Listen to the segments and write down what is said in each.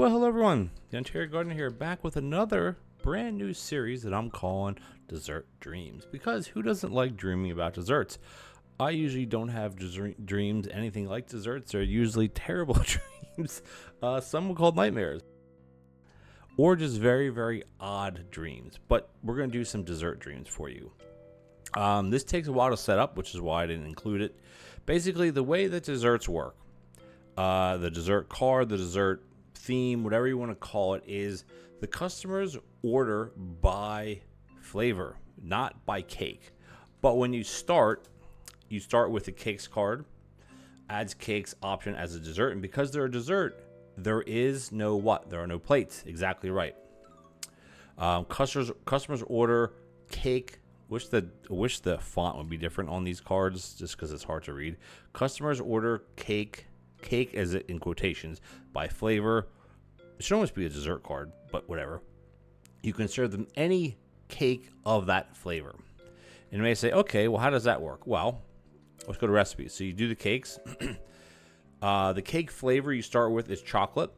Well, hello everyone. TheOntarioGardener here, back with another brand new series that I'm calling Dessert Dreams. Because who doesn't like dreaming about desserts? I usually don't have dreams anything like desserts. They're usually terrible dreams. Some are called nightmares. Or just very, very odd dreams. But we're going to do some dessert dreams for you. This takes a while to set up, which is why I didn't include it. Basically, the way that desserts work, the dessert card, the dessert theme, whatever you want to call it, is the customers order by flavor, not by cake. But when you start with the cakes card, adds cakes option as a dessert, and because they're a dessert, there is no what? There are no plates. Exactly right. Customers order cake. Wish the font would be different on these cards, just because it's hard to read. Customers order cake as in quotations, by flavor. It should almost be a dessert card, but whatever. You can serve them any cake of that flavor. And you may say, okay, well, how does that work? Well, let's go to recipes. So you do the cakes. The cake flavor you start with is chocolate.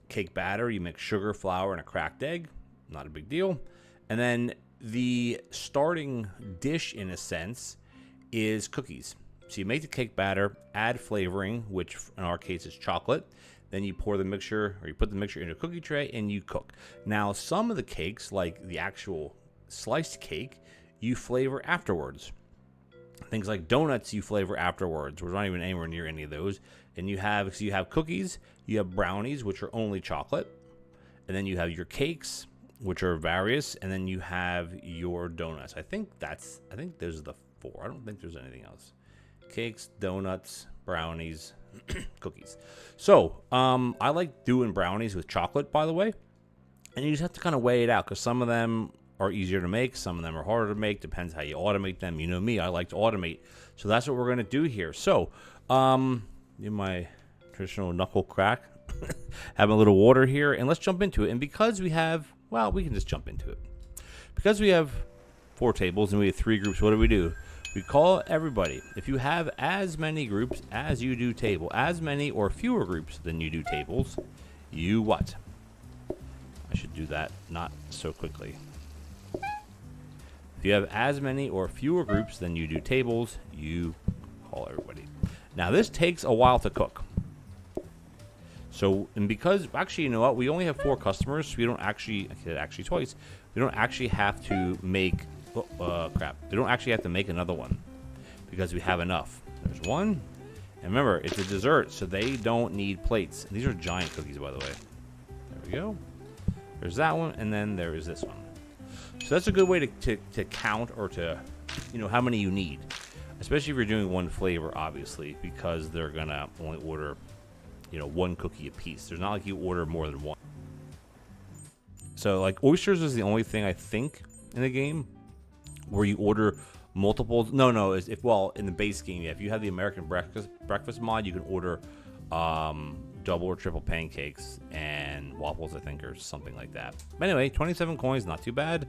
Cake batter, you mix sugar, flour, and a cracked egg. Not a big deal. And then the starting dish, in a sense, is cookies. So you make the cake batter, add flavoring, which in our case is chocolate. Then you pour the mixture, or you put the mixture into a cookie tray, and you cook. Now, some of the cakes, like the actual sliced cake, you flavor afterwards. Things like donuts, you flavor afterwards. We're not even anywhere near any of those. And you have cookies, you have brownies, which are only chocolate, and then you have your cakes, which are various, and then you have your donuts. I think those are the four. I don't think there's anything else. Cakes, donuts, brownies, cookies. So I like doing brownies with chocolate, by the way, and you just have to kind of weigh it out, because some of them are easier to make, some of them are harder to make. Depends how you automate them. You know me, I like to automate, so that's what we're going to do here. So in my traditional knuckle crack, having a little water here, and let's jump into it. And because we can just jump into it. Because we have 4 tables and we have 3 groups, what do? We call everybody. If you have as many groups as you do table, as many or fewer groups than you do tables, you what? I should do that not so quickly. If you have as many or fewer groups than you do tables, you call everybody. Now, this takes a while to cook. So, and because, actually, you know what? We only have 4 customers, so we don't actually twice. We don't actually have to make, They don't actually have to make another one because we have enough. There's one. And remember, it's a dessert, so they don't need plates. These are giant cookies, by the way. There we go. There's that one, and then there is this one. So that's a good way to count, or to, how many you need. Especially if you're doing one flavor, obviously, because they're going to only order, 1 cookie a piece. There's not like you order more than one. So, like, oysters is the only thing I think in the game where you order multiples. No, in the base game, yeah. If you have the American breakfast mod, you can order double or triple pancakes and waffles, I think, or something like that. But anyway, 27 coins, not too bad.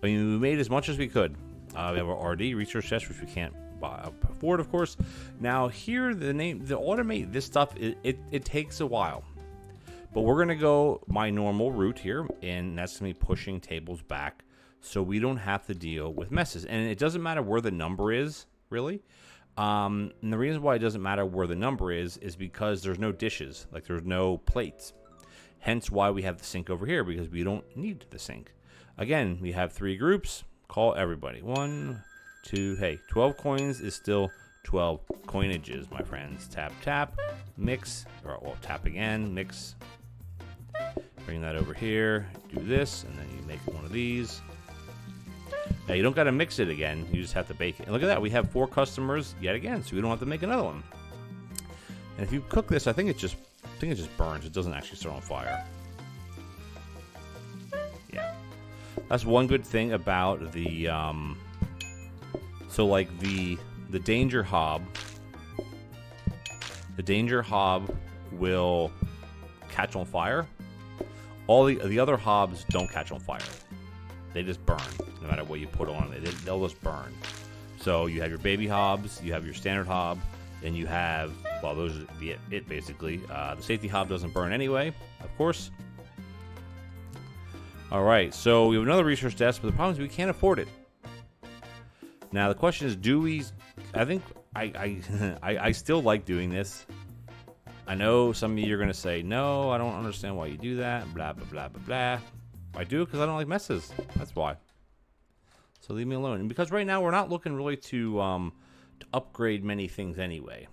I mean, we made as much as we could. We have our RD, research chest, which we can't afford, of course. Now, here, the automate this stuff, it takes a while. But we're going to go my normal route here, and that's going to be pushing tables back so we don't have to deal with messes. And it doesn't matter where the number is, really. And the reason why it doesn't matter where the number is because there's no dishes, like there's no plates. Hence why we have the sink over here, because we don't need the sink. Again, we have 3 groups. Call everybody. 1, 2, hey, 12 coins is still 12 coinages, my friends. Tap, tap, mix, or tap again, mix. Bring that over here, do this, and then you make one of these. Now, you don't got to mix it again. You just have to bake it. And look at that. We have 4 customers yet again, so we don't have to make another one. And if you cook this, I think it just burns. It doesn't actually start on fire. Yeah. That's one good thing about the, so like the danger hob. The danger hob will catch on fire. All the other hobs don't catch on fire. They just burn, no matter what you put on it. They'll just burn. So you have your baby hobs, you have your standard hob, and you have, well, those are it basically. The safety hob doesn't burn anyway, of course. All right, so we have another research desk, but the problem is we can't afford it. Now the question is, do we? I think I still like doing this. I know some of you are gonna say, no, I don't understand why you do that. Blah blah blah blah blah. I do it because I don't like messes. That's why. So leave me alone. And because right now we're not looking really to upgrade many things anyway.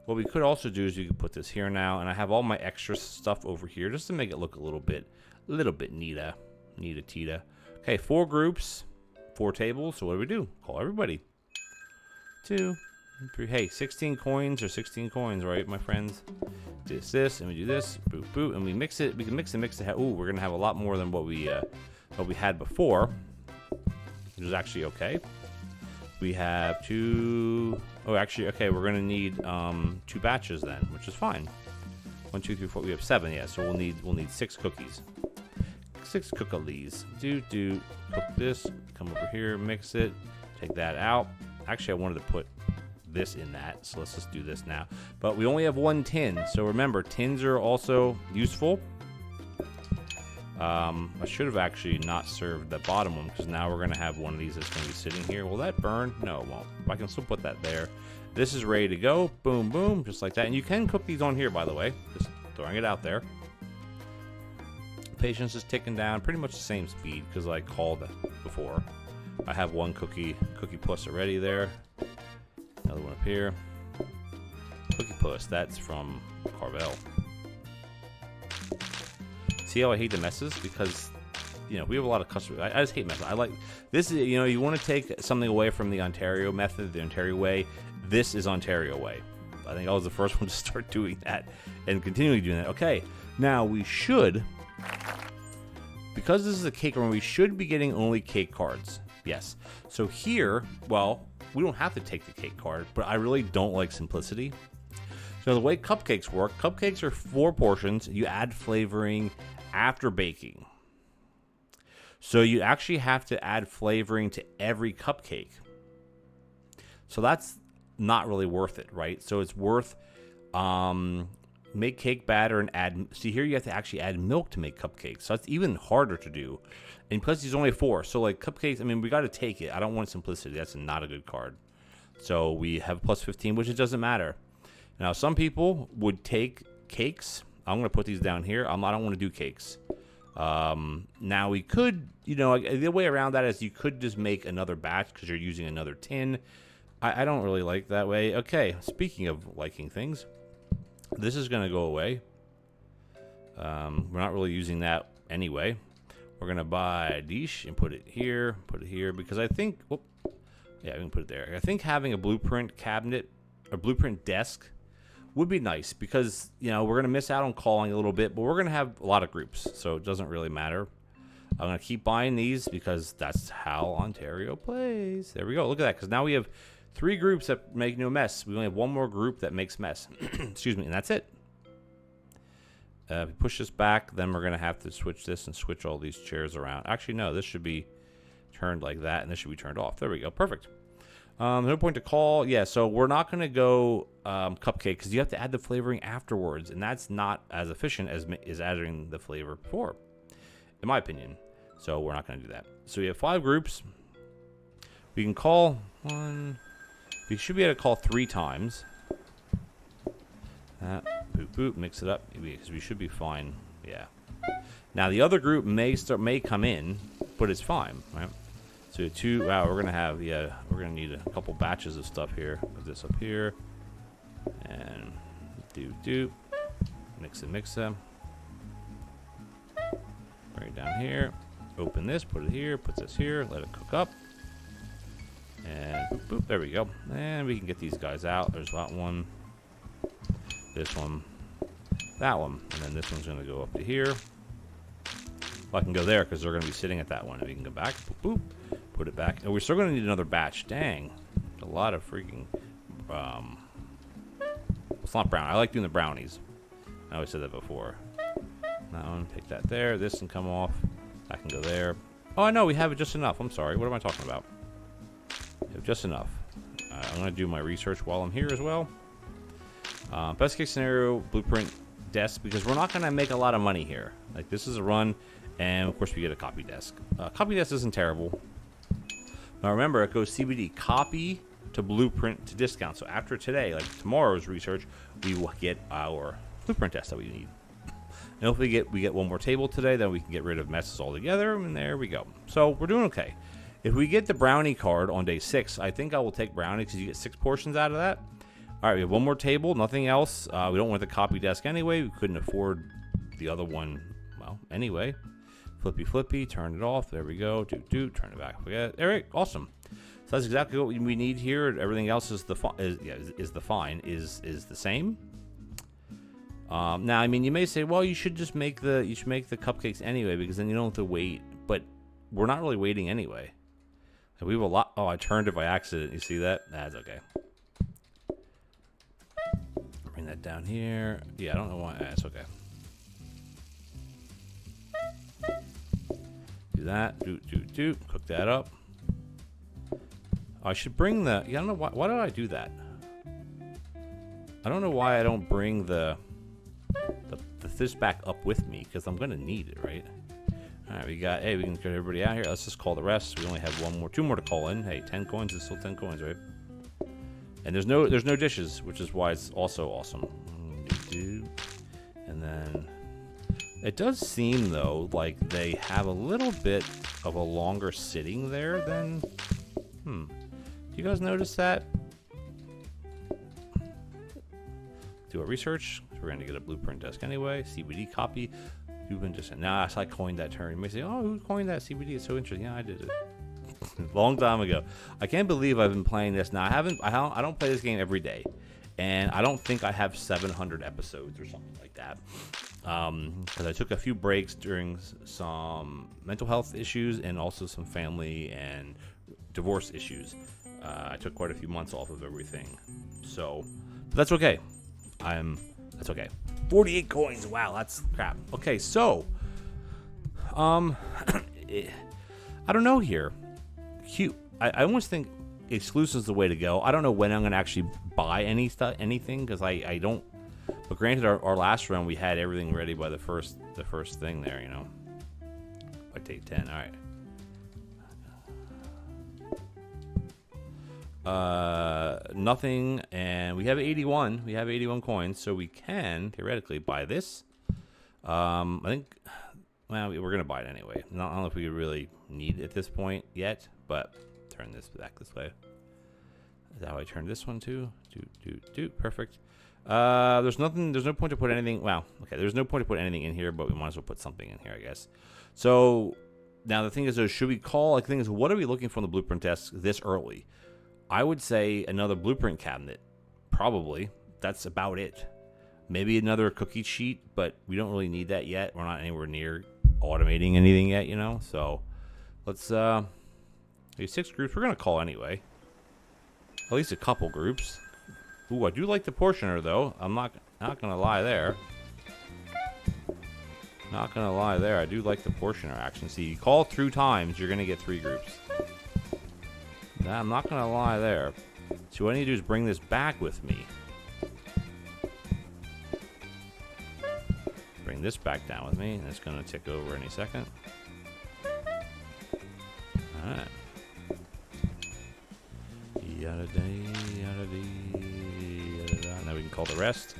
What we could also do is you could put this here now, and I have all my extra stuff over here just to make it look a little bit neater. Tita. Okay, 4 groups, 4 tables. So what do we do? Call everybody. 2, 3. Hey, 16 coins or 16 coins, right, my friends? This, and we do this, boop, boop, and we mix it. We can mix it. Ooh, we're gonna have a lot more than what we had before, which is actually okay. We have 2. Oh, actually, okay. We're gonna need 2 batches then, which is fine. 1, 2, 3, 4. We have 7, yeah. So we'll need 6 cookies. 6 cookies. Cook this. Come over here, mix it. Take that out. Actually, I wanted to put this in that, so let's just do this now. But we only have 1 tin, so remember, tins are also useful. I should have actually not served the bottom one, because now we're going to have one of these that's going to be sitting here. Will that burn? No, it won't. I can still put that there. This is ready to go. Boom, boom, just like that. And you can cook these on here, by the way. Just throwing it out there. Patience is ticking down, pretty much the same speed, because I called before. I have 1 cookie puss already there. Another one up here. Cookie puss, that's from Carvel. See how I hate the messes? Because, we have a lot of customers. I just hate messes. I like this. You want to take something away from the Ontario method, the Ontario way. This is Ontario way. I think I was the first one to start doing that and continually doing that. Okay, now we should, because this is a cake run, we should be getting only cake cards. Yes. So here, well, we don't have to take the cake card, but I really don't like simplicity. So the way cupcakes work, cupcakes are 4 portions. You add flavoring after baking. So you actually have to add flavoring to every cupcake. So that's not really worth it, right? So it's worth make cake batter and add. See, here you have to actually add milk to make cupcakes. So that's even harder to do. And plus, there's only 4. So like cupcakes, I mean, we got to take it. I don't want simplicity. That's not a good card. So we have plus 15, which it doesn't matter. Now, some people would take cakes. I'm going to put these down here. I don't want to do cakes. Now we could, the way around that is you could just make another batch because you're using another tin. I don't really like that way. Okay, speaking of liking things, this is going to go away. We're not really using that anyway. We're going to buy a dish and put it here, because I think, yeah, we can put it there. I think having a blueprint cabinet or blueprint desk would be nice because, we're going to miss out on calling a little bit, but we're going to have a lot of groups, so it doesn't really matter. I'm going to keep buying these because that's how Ontario plays. There we go. Look at that, because now we have 3 groups that make no mess. We only have 1 more group that makes mess. Excuse me, and that's it. If we push this back, then we're going to have to switch this and switch all these chairs around. Actually, no, this should be turned like that, and this should be turned off. There we go. Perfect. No point to call. Yeah, so we're not going to go cupcake because you have to add the flavoring afterwards, and that's not as efficient as adding the flavor before, in my opinion. So we're not going to do that. So we have 5 groups. We can call 1. We should be able to call 3 times. Boop, boop, mix it up because we should be fine. Yeah. Now the other group may come in, but it's fine, right? So 2. Wow, we're gonna need a couple batches of stuff here. Put this up here, and mix them. Bring it down here. Open this, put it here, put this here, let it cook up, and boop, boop, there we go. And we can get these guys out. There's that one. This one, that one, and then this one's going to go up to here. Well, I can go there because they're going to be sitting at that one. And we can go back, boop, boop, put it back. And we're still going to need another batch. Dang, a lot of freaking. It's not brown. I like doing the brownies. I always said that before. That one, take that there. This can come off. That can go there. Oh, I know we have it just enough. I'm sorry. What am I talking about? We have just enough. I'm going to do my research while I'm here as well. Best case scenario, blueprint desk, because we're not going to make a lot of money here. Like, this is a run, And of course we get a copy desk. Copy desk isn't terrible. Now remember, it goes CBD copy to blueprint to discount. So after today, like tomorrow's research, we will get our blueprint desk that we need. And if we get one more table today, then we can get rid of messes altogether, and there we go. So we're doing okay. If we get the brownie card on day 6, I think I will take brownie because you get 6 portions out of that. All right, we have one more table, nothing else. We don't want the copy desk anyway. We couldn't afford the other one. Well, anyway, flippy, turn it off. There we go. Turn it back. Forget. All right, awesome. So that's exactly what we need here. Everything else is the same. Now, I mean, you may say, well, you should make the cupcakes anyway because then you don't have to wait. But we're not really waiting anyway. And we have a lot. Oh, I turned it by accident. You see that? That's okay. Bring that down here. Yeah, I don't know why. That's okay. Do that. Do. Cook that up. I should bring the. Yeah, I don't know why. Why did I do that? I don't know why I don't bring the this back up with me because I'm gonna need it, right? All right, we can get everybody out here. Let's just call the rest. We only have two more to call in. Hey, 10 coins is still 10 coins, right? And there's no dishes, which is why it's also awesome. And then it does seem though like they have a little bit of a longer sitting there than. Do you guys notice that? Do a research. We're going to get a blueprint desk anyway. CBD copy. Nah, I coined that term. You may say, oh, who coined that CBD? It's so interesting. Yeah, I did it. Long time ago. I can't believe I've been playing this. Now, I don't play this game every day. And I don't think I have 700 episodes or something like that. Because I took a few breaks during some mental health issues and also some family and divorce issues. I took quite a few months off of everything. So, but that's okay. That's okay. 48 coins. Wow, that's crap. Okay, so, I don't know here. Cute. I almost think exclusive is the way to go. I don't know when I'm going to actually buy anything, because I don't. But granted, our last run, we had everything ready by the first thing there, you know. By day 10, all right. Nothing, and we have 81. We have 81 coins, so we can theoretically buy this. I think, well, we're gonna buy it anyway. I don't know if we really need it at this point yet, but turn this back this way. Is that how I turn this one too? Do perfect. There's no point to put anything. Wow. Okay, there's no point to put anything in here, but we might as well put something in here, I guess. So now the thing is, though, should we call? Like, the thing is, what are we looking for on the blueprint desk this early? I would say another blueprint cabinet, probably. That's about it. Maybe another cookie sheet, but we don't really need that yet. We're not anywhere near automating anything yet, you know. So let's these 6 groups we're gonna call anyway. At least a couple groups. Ooh, I do like the portioner though. I'm not gonna lie there. Not gonna lie there. I do like the portioner action. See, you call through times, you're gonna get 3 groups. Nah, I'm not going to lie there. So what I need to do is bring this back with me. Bring this back down with me, and it's going to tick over any second. Alright. Now we can call the rest.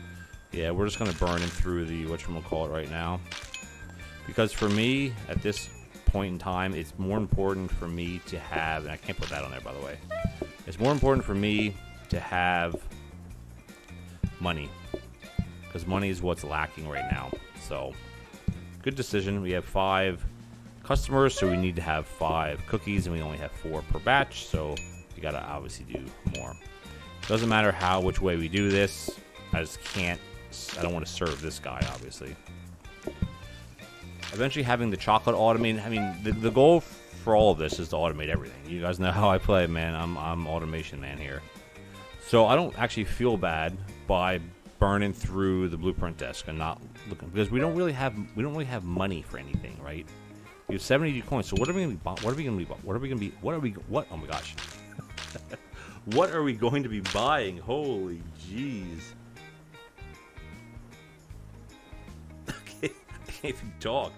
Yeah, we're just going to burn him through the whatchamacallit right now. Because for me, at this point in time, it's more important for me to have, and I can't put that on there, by the way. It's more important for me to have money, because money is what's lacking right now. So, good decision. We have 5 customers, so we need to have 5 cookies, and we only have 4 per batch, so we gotta obviously do more. Doesn't matter which way we do this. I don't want to serve this guy, obviously. Eventually having the chocolate automate. I mean, the goal for all of this is to automate everything. You guys know how I play, man. I'm automation man here. So I don't actually feel bad by burning through the blueprint desk and not looking, because we don't really have money for anything, right? We have 70 coins. So what are we gonna be? What? Oh my gosh. What are we going to be buying? Holy jeez. I can't even talk.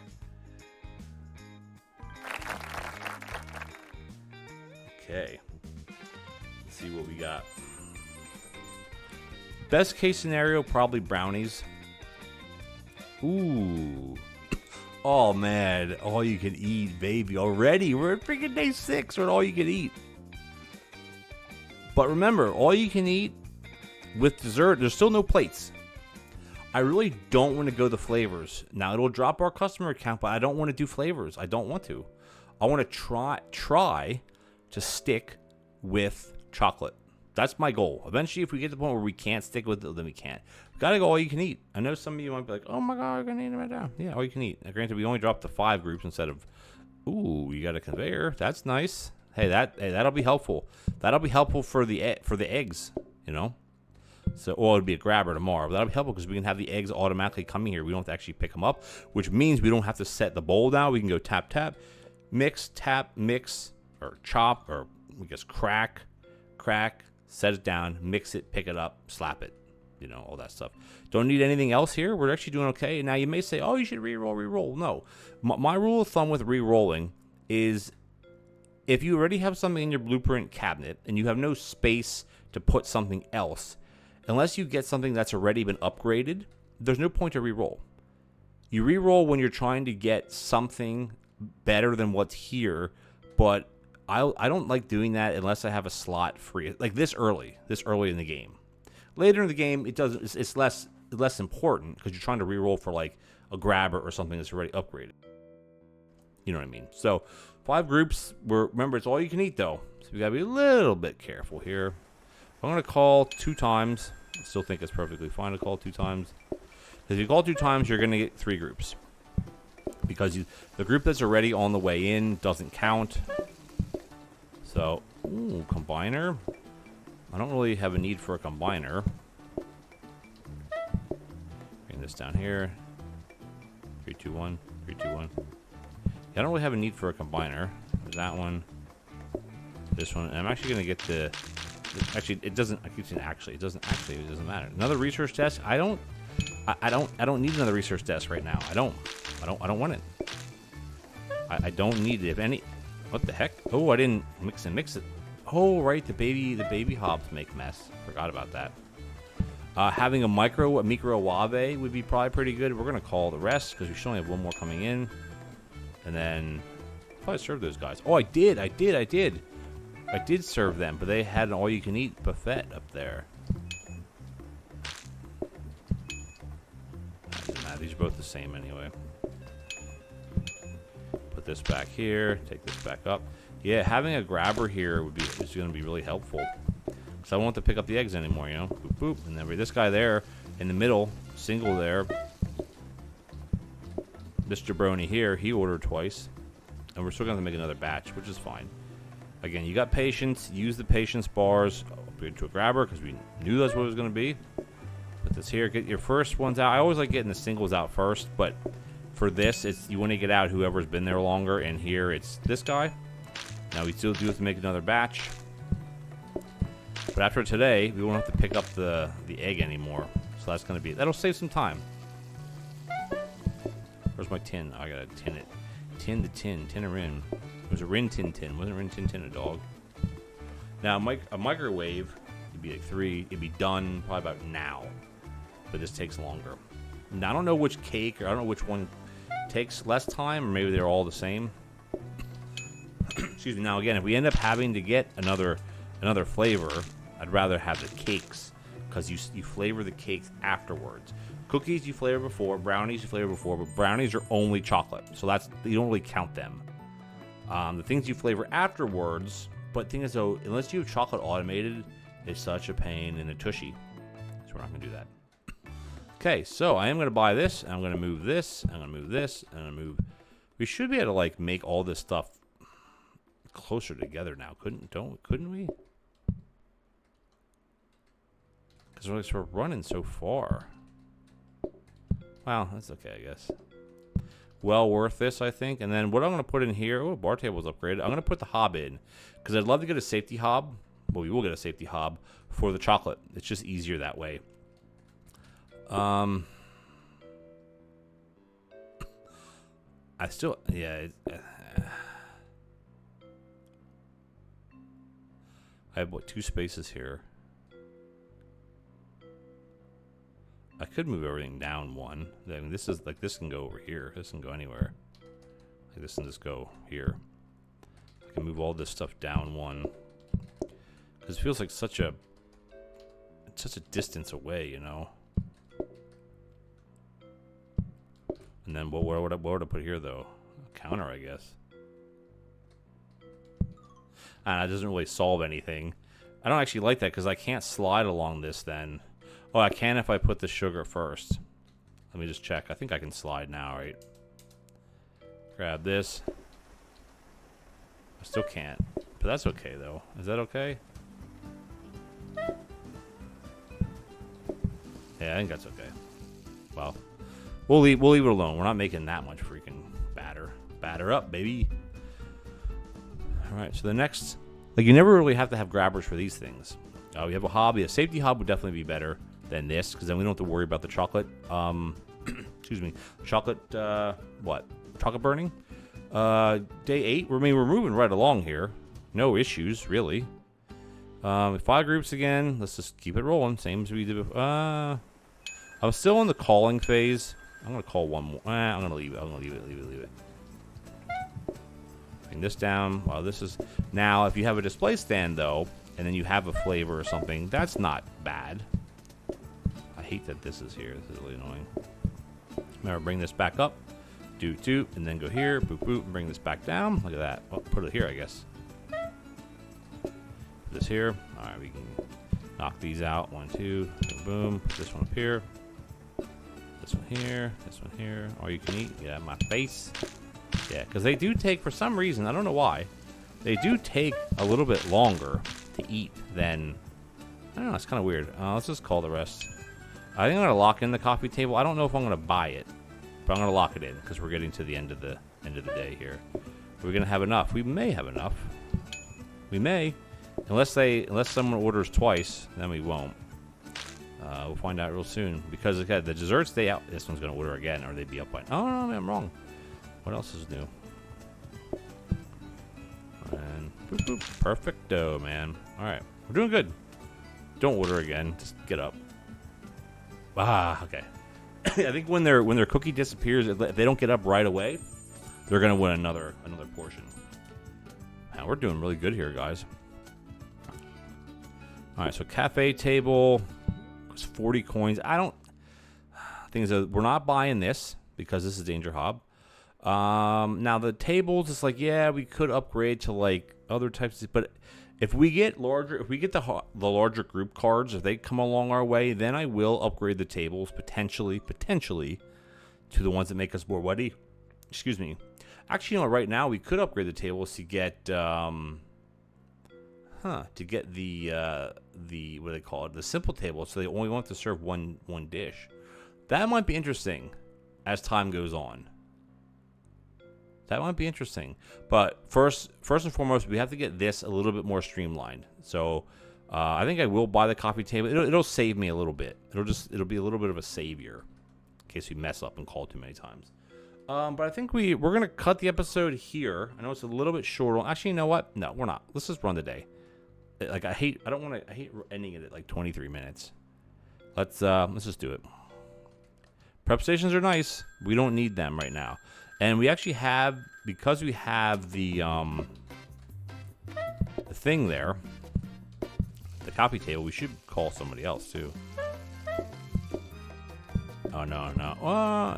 Okay. Let's see what we got. Best case scenario, probably brownies. Ooh. Oh, man. All you can eat, baby. Already. We're at freaking day 6. We're at all you can eat. But remember, all you can eat with dessert, there's still no plates. I really don't want to go the flavors. Now, it'll drop our customer count, but I don't want to do flavors. I don't want to. I want to try to stick with chocolate. That's my goal. Eventually, if we get to the point where we can't stick with it, then we can't. We gotta go all you can eat. I know some of you might be like, oh my God, I'm gonna eat it right now. Yeah, all you can eat. Now, granted, we only dropped to 5 groups instead of, ooh, you got a conveyor. That's nice. Hey, that'll be helpful. That'll be helpful for the eggs, you know? So, or it'd be a grabber tomorrow. But that'll be helpful because we can have the eggs automatically coming here. We don't have to actually pick them up, which means we don't have to set the bowl down. We can go tap, tap, mix, tap, mix, or chop, or I guess crack, set it down, mix it, pick it up, slap it. You know, all that stuff. Don't need anything else here. We're actually doing okay. Now, you may say, oh, you should re-roll. No. My rule of thumb with re-rolling is if you already have something in your blueprint cabinet and you have no space to put something else, unless you get something that's already been upgraded, there's no point to re-roll. You re-roll when you're trying to get something better than what's here, but I don't like doing that unless I have a slot free, like this early in the game. Later in the game, it's less important because you're trying to re-roll for like a grabber or something that's already upgraded. You know what I mean? So 5 groups. Remember, it's all you can eat though, so we gotta be a little bit careful here. I'm gonna call 2 times. I still think it's perfectly fine to call 2 times. If you call 2 times, you're gonna get 3 groups because the group that's already on the way in doesn't count. So, ooh, combiner. I don't really have a need for a combiner. Bring this down here. 3, 2, 1. 3, 2, 1. Yeah, I don't really have a need for a combiner. There's that one. This one. And I'm actually gonna get the. Actually, it doesn't. I keep saying actually. It doesn't matter. Another research desk. I don't need another research desk right now. I don't want it. I don't need it. If any. What the heck? Oh, I didn't mix it. Oh, right, the baby hobs make mess. Forgot about that. Having a microwave would be probably pretty good. We're gonna call the rest because we should only have 1 more coming in, and then probably serve those guys. Oh, I did serve them, but they had an all-you-can-eat buffet up there. Nah, these are both the same anyway. Put this back here. Take this back up. Yeah, having a grabber here is going to be really helpful. Because I won't have to pick up the eggs anymore, you know? Boop, boop. And then this guy there in the middle, single there. This jabroni here, he ordered twice. And we're still going to make another batch, which is fine. Again, you got patience. Use the patience bars. Upgrade to a grabber because we knew that's what it was going to be. Put this here. Get your first ones out. I always like getting the singles out first, but for this, you want to get out whoever's been there longer, and here it's this guy. Now we still do have to make another batch, but after today, we won't have to pick up the egg anymore. So that'll save some time. Where's my tin? I gotta tin it. Tin a rin. It was a rin tin. Wasn't rin tin a dog? Now a microwave, it'd be like 3. It'd be done probably about now, but this takes longer. Now I don't know which cake or I don't know which one takes less time, or maybe they're all the same. Excuse me. Now again, if we end up having to get another flavor, I'd rather have the cakes because you flavor the cakes afterwards. Cookies you flavor before, brownies you flavor before, but brownies are only chocolate, so you don't really count them. The things you flavor afterwards, but the thing is though, unless you have chocolate automated, it's such a pain in the tushy. So we're not gonna do that. Okay, so I am gonna buy this, and I'm gonna move this, I'm gonna move this, and I'm gonna move. We should be able to like make all this stuff closer together now, couldn't we? Because we're running so far. Wow, that's okay, I guess. Well worth this, I think. And then what I'm going to put in here... Oh, bar table's upgraded. I'm going to put the hob in. Because I'd love to get a safety hob. Well, we will get a safety hob for the chocolate. It's just easier that way. I still... Yeah. I have, what, 2 spaces here. I could move everything down 1. I mean, this is, like, this can go over here. This can go anywhere. Like, this can just go here. I can move all this stuff down 1. Because it feels like such a distance away, you know? And then what would I put here, though? A counter, I guess. And that doesn't really solve anything. I don't actually like that because I can't slide along this then. Oh, I can if I put the sugar first. Let me just check. I think I can slide now, right? Grab this. I still can't. But that's okay, though. Is that okay? Yeah, I think that's okay. Well, we'll leave it alone. We're not making that much freaking batter. Batter up, baby. All right, so the next... Like, you never really have to have grabbers for these things. We have a hob. A safety hob would definitely be better than this, because then we don't have to worry about the chocolate. Excuse me. Chocolate, what? Chocolate burning? Day 8. I mean, we're moving right along here. No issues, really. 5 groups again. Let's just keep it rolling. Same as we did before. I'm still in the calling phase. I'm going to call one more. I'm going to leave it. I'm going to leave it. Bring this down. Well, this is... Now, if you have a display stand, though, and then you have a flavor or something, that's not bad. I hate that this is here. This is really annoying. Remember, bring this back up. Doot, doot, and then go here. Boop, boop, and bring this back down. Look at that. Oh, put it here, I guess. Put this here. All right, we can knock these out. 1, 2, boom. Put this one up here. This one here. This one here. All you can eat. Yeah, my face. Yeah, because they do take, for some reason, I don't know why, they do take a little bit longer to eat than, I don't know, it's kind of weird. Let's just call the rest. I think I'm going to lock in the coffee table. I don't know if I'm going to buy it, but I'm going to lock it in because we're getting to the end of the day here. We're going to have enough. We may have enough. We may. Unless someone orders twice, then we won't. We'll find out real soon. Because, again, the desserts, this one's going to order again, or they'd be up by... Oh, no, I'm wrong. What else is new? And boop, boop. Perfecto, man. All right. We're doing good. Don't order again. Just get up. Ah, okay. I think when their cookie disappears, if they don't get up right away, they're going to win another portion. Man, we're doing really good here, guys. All right, so cafe table was 40 coins. Thing is, we're not buying this because this is Danger Hob. Now the tables, it's like, yeah, we could upgrade to like other types, but if we get the larger group cards, if they come along our way, then I will upgrade the tables potentially to the ones that make us more witty. Excuse me. Actually, you know, right now we could upgrade the tables to get the what do they call it? The simple table, so they only want to serve one dish. That might be interesting as time goes on. That might be interesting. But first and foremost, we have to get this a little bit more streamlined. So I think I will buy the coffee table. It'll save me a little bit. It'll be a little bit of a savior in case we mess up and call too many times. But I think we're gonna cut the episode here. I know it's a little bit short. Actually, you know what? No, we're not. Let's just run the day. Like I hate ending it at like 23 minutes. Let's just do it. Prep stations are nice. We don't need them right now. And we actually have, because we have the thing there, the coffee table, we should call somebody else too. Oh, no.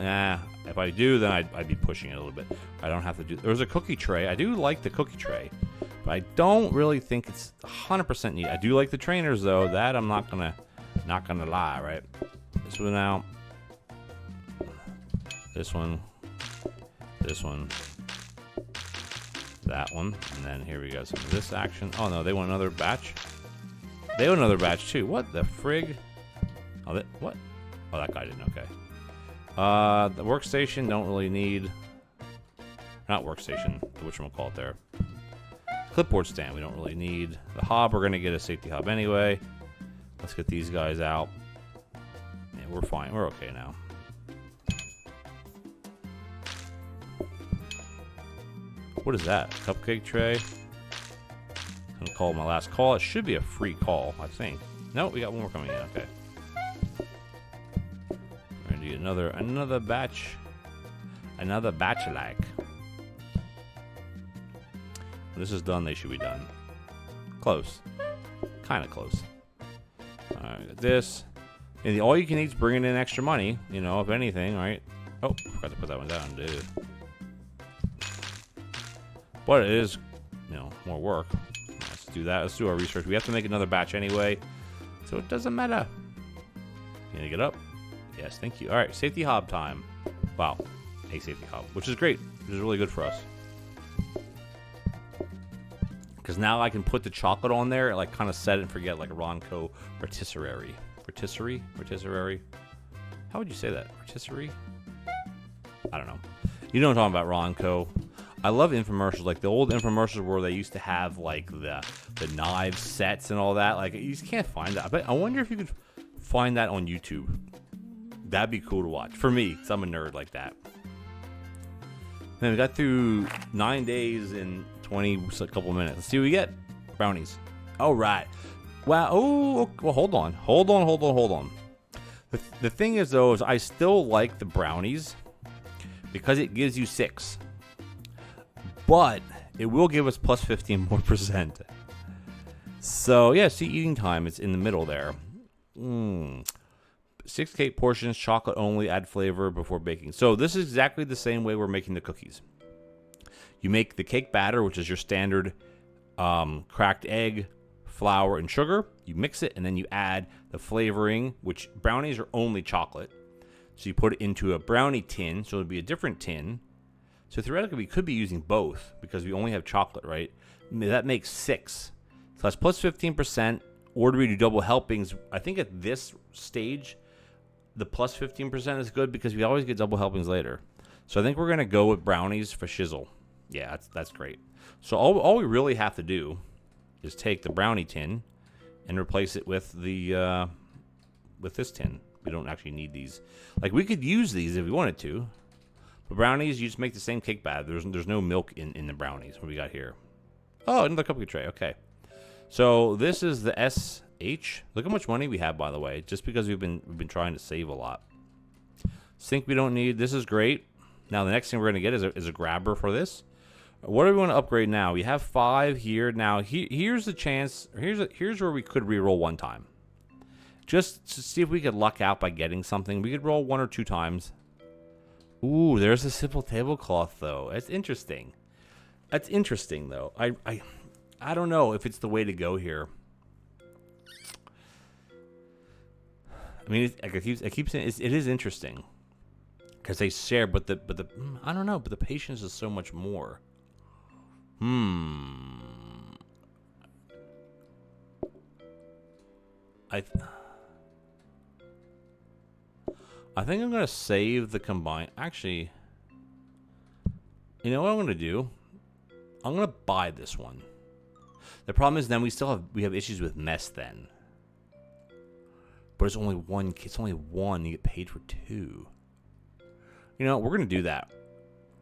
Yeah. If I do, then I'd be pushing it a little bit. I don't have to do... There's a cookie tray. I do like the cookie tray, but I don't really think it's 100% neat. I do like the trainers, though. That I'm not gonna lie, right? This one out. This one. This one, that one, and then here we go. So this action. Oh no, they want another batch. They want another batch too. What the frig? Oh, what? Oh, that guy didn't. Okay. The workstation don't really need. Not workstation. Whatchamacallit there. Clipboard stand we don't really need. The hob, we're gonna get a safety hob anyway. Let's get these guys out. Yeah, we're fine. We're okay now. What is that? Cupcake tray? gonna call my last call. It should be a free call, I think. No, we got one more coming in. Okay. We're gonna do another batch. Another batch like. When this is done, they should be done. Close. Kind of close. Alright, got this. And the all you can eat's bringing in extra money, you know, if anything, right? Oh, forgot to put that one down, dude. But it is, you know, more work. Let's do that. Let's do our research. We have to make another batch anyway, so it doesn't matter. Can you get up? Yes, thank you. All right, safety hob time. Wow, a safety hob, which is great. Which is really good for us. Because now I can put the chocolate on there, like kind of set it and forget, like a Ronco rotisserie. Rotisserie? How would you say that? Rotisserie? I don't know. You know what I'm talking about, Ronco. I love infomercials, like the old infomercials where they used to have like the knife sets and all that. Like you just can't find that. But I wonder if you could find that on YouTube. That'd be cool to watch for me, because I'm a nerd like that. Then we got through 9 days in 20 a couple minutes. Let's see what we get. Brownies. All right. Wow. Oh, well, hold on. The thing is, though, is I still like the brownies because it gives you 6. But it will give us plus 15 more %. So, yeah, see, eating time. It's in the middle there. 6 cake portions, chocolate only, add flavor before baking. So this is exactly the same way we're making the cookies. You make the cake batter, which is your standard cracked egg, flour, and sugar. You mix it, and then you add the flavoring, which brownies are only chocolate. So you put it into a brownie tin, so it'll be a different tin. So theoretically, we could be using both because we only have chocolate, right? That makes 6. So that's plus 15%. Or do we do double helpings? I think at this stage, the plus 15% is good because we always get double helpings later. So I think we're going to go with brownies for shizzle. Yeah, that's great. So all we really have to do is take the brownie tin and replace it with the with this tin. We don't actually need these. Like, we could use these if we wanted to. But brownies, you just make the same cake batter. There's no milk in the brownies. What we got here? Oh, another cupcake tray. Okay. So this is the SH. Look how much money we have, by the way, just because we've been trying to save a lot. Sink we don't need. This is great. Now the next thing we're going to get is a grabber for this. What do we want to upgrade now? We have 5 here. Now here's the chance. Here's where we could reroll one time. Just to see if we could luck out by getting something. We could roll 1 or 2 times. Ooh, there's a simple tablecloth, though. That's interesting. That's interesting, though. I don't know if it's the way to go here. I mean, I keep saying it is interesting because they share, but the I don't know, but the patience is so much more. I think I'm gonna save the combine. Actually, you know what I'm gonna do? I'm gonna buy this one. The problem is then we have issues with mess then. But it's only one. It's only one. You get paid for 2. You know, we're gonna do that.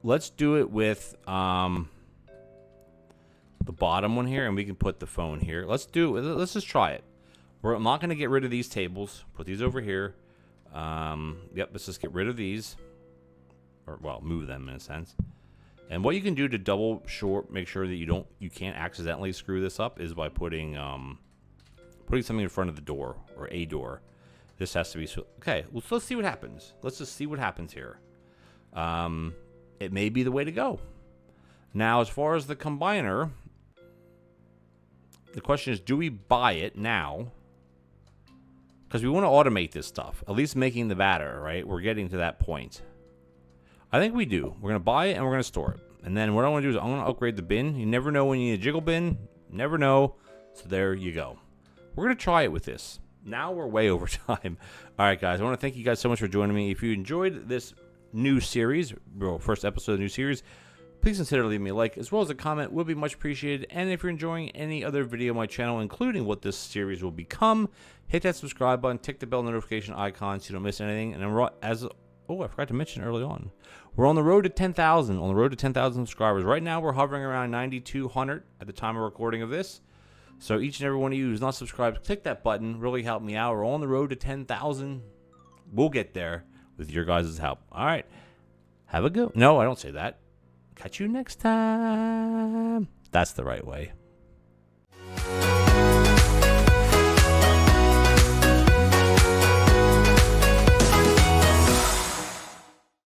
Let's do it with the bottom one here, and we can put the phone here. Let's do it. Let's just try it. I'm not gonna get rid of these tables. Put these over here. Yep. Let's just get rid of these, or well, move them in a sense. And what you can do to make sure that you can't accidentally screw this up is by putting something in front of the door or a door. This has to be okay. Well, so let's see what happens. Let's just see what happens here. It may be the way to go. Now, as far as the combiner, the question is, do we buy it now? Because we want to automate this stuff, at least making the batter, right? We're getting to that point. I think we do. We're going to buy it and we're going to store it. And then what I want to do is I'm going to upgrade the bin. You never know when you need a jiggle bin. Never know. So there you go. We're going to try it with this. Now we're way over time. All right, guys. I want to thank you guys so much for joining me. If you enjoyed this new series, first episode of the new series, please consider leaving me a like as well as a comment. Would be much appreciated. And if you're enjoying any other video on my channel, including what this series will become, hit that subscribe button, tick the bell notification icon so you don't miss anything. And I forgot to mention early on, we're on the road to 10,000. On the road to 10,000 subscribers. Right now, we're hovering around 9,200 at the time of recording of this. So each and every one of you who's not subscribed, click that button. Really help me out. We're on the road to 10,000. We'll get there with your guys' help. All right. Have a good... No, I don't say that. Catch you next time. That's the right way.